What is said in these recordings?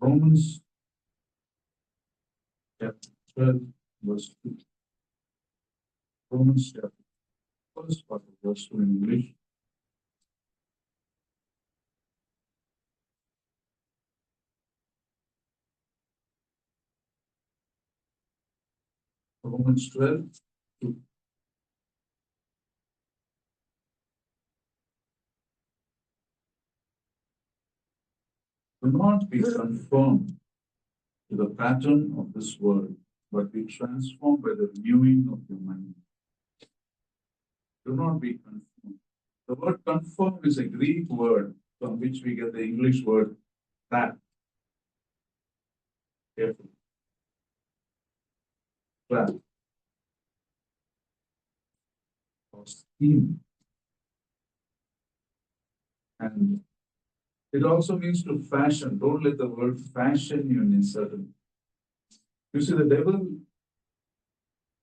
Romans chapter 12, verse 2. Romans chapter first part of verse 2 in English. Romans 12, 2. Do not be conformed to the pattern of this world, but be transformed by the renewing of your mind. Do not be conformed. The word conform is a Greek word from which we get the English word trap. Careful. Trap. Or scheme. And it also means to fashion. Don't let the word fashion you in a certain. You see, the devil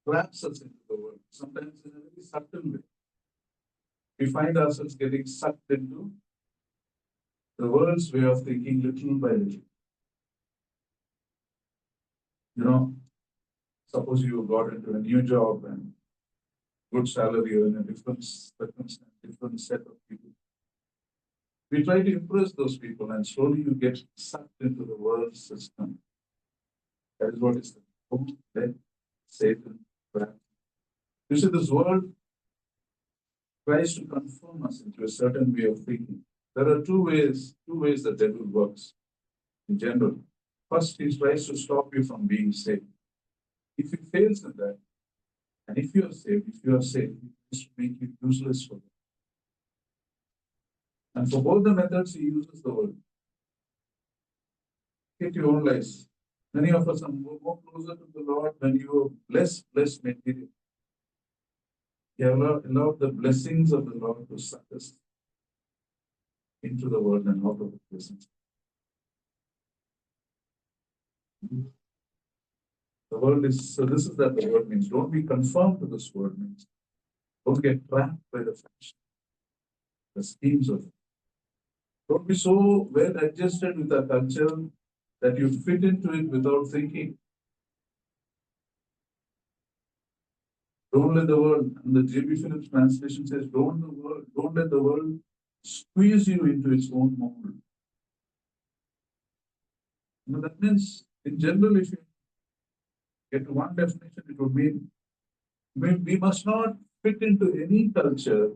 traps us into the world, sometimes in a very subtle way. We find ourselves getting sucked into the world's way of thinking little by little. You know, suppose you got into a new job and good salary, you're in a different circumstance, different set of people. We try to impress those people, and slowly you get sucked into the world system. That is what is the hope that Satan traps. You see, this world tries to conform us into a certain way of thinking. There are two ways the devil works in general. First, he tries to stop you from being saved. If he fails in that, and if you are saved, he tries to make you useless for him. And for both the methods, he uses the word. Get your own lives. Many of us are more closer to the Lord when you are less blessed material. You have allowed the blessings of the Lord to suck us into the world and out of the blessings. The world is, so this is that the word means. Don't be conformed to this word means. Don't get trapped by the fashion, the schemes of it. Don't be so well adjusted with our culture that you fit into it without thinking. Don't let the world, and the J.B. Phillips translation says, don't let the world squeeze you into its own mold. You know, that means, in general, if you get one definition, it would mean we must not fit into any culture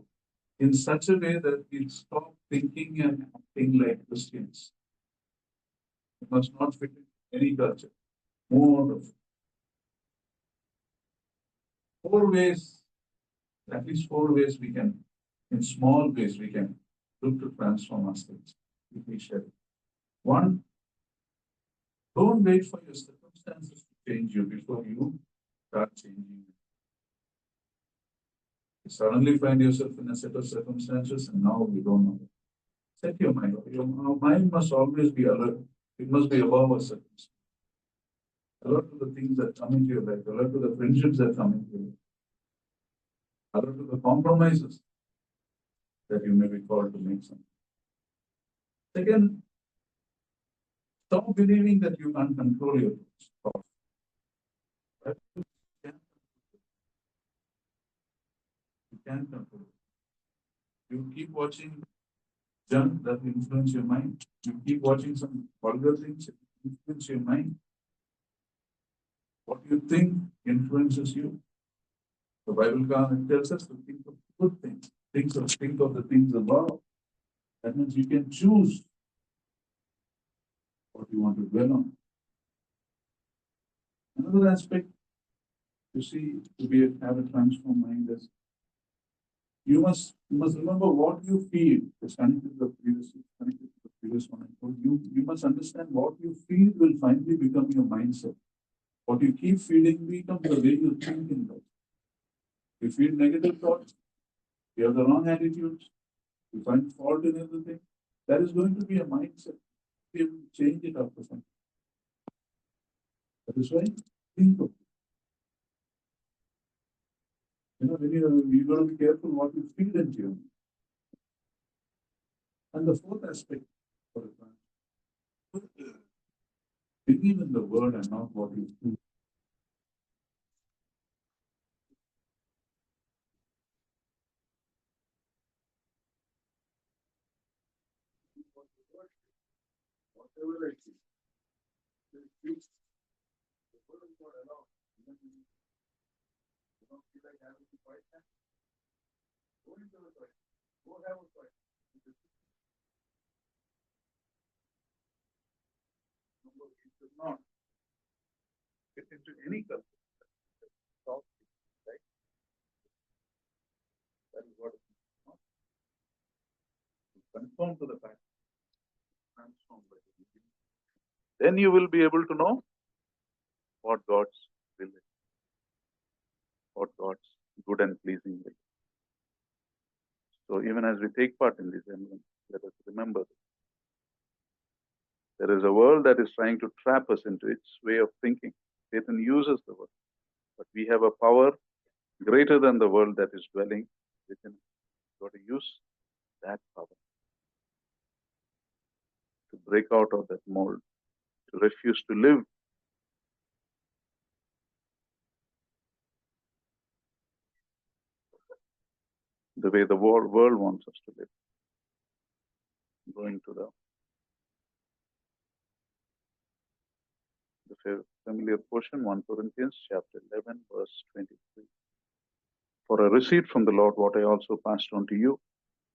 in such a way that we stop thinking and acting like Christians. We must not fit into any culture. More of at least four ways we can, in small ways, we can look to transform ourselves if we share. One, don't wait for your circumstances to change you before you start changing. You suddenly find yourself in a set of circumstances and now you don't know. Set your mind. Your mind must always be alert. It must be above our circumstances. Alert to the things that come into your life, alert to the friendships that come into your life, alert to the compromises that you may be called to make something. Second, stop believing that you can't control your thoughts. You can control it. You keep watching junk that influence your mind. You keep watching some vulgar things that influence your mind. What you think influences you. The Bible tells us to think of good things. Think of the things above. That means you can choose what you want to dwell on. Another aspect, you see, have a transformed mind is you must remember what you feel. It's connected to the previous one. You must understand what you feel will finally become your mindset. What you keep feeling becomes the way you think in life. You feel negative thoughts, you have the wrong attitudes, you find fault in everything. That is going to be a mindset. You will change it after some. That is why think of it. You know, when you got to be careful what you feed into you. And the fourth aspect for the Believe in the word and not what you feel. Whatever it is, the word of God alone. Even if you don't feel like having to fight that, go into the fight. Go have a fight. You should not get into any culture. Right? That is what it is. No? Conform to the fact. Transform by the Word. Then you will be able to know what God's will is, what God's good and pleasing will is. So even as we take part in this emblems, let us remember that there is a world that is trying to trap us into its way of thinking. Satan uses the world, but we have a power greater than the world that is dwelling within us. We've got to use that power to break out of that mold, to refuse to live the way the world wants us to live. Going to the familiar portion, 1 Corinthians chapter 11, verse 23. For I received from the Lord what I also passed on to you.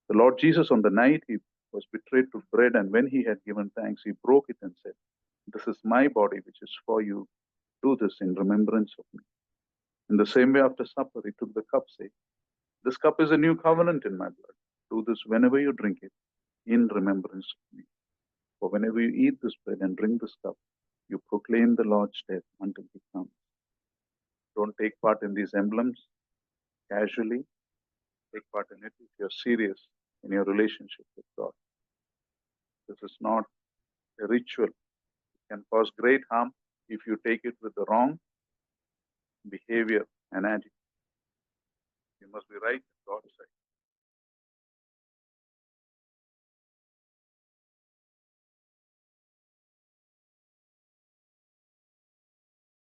The Lord Jesus, on the night he was betrayed, took bread, and when he had given thanks, he broke it and said, "This is my body, which is for you. Do this in remembrance of me." In the same way, after supper, he took the cup, saying, "This cup is a new covenant in my blood. Do this whenever you drink it in remembrance of me. For whenever you eat this bread and drink this cup, you proclaim the Lord's death until he comes." Don't take part in these emblems casually. Take part in it if you're serious in your relationship with God. This is not a ritual. It can cause great harm if you take it with the wrong behavior and attitude. You must be right in God's sight.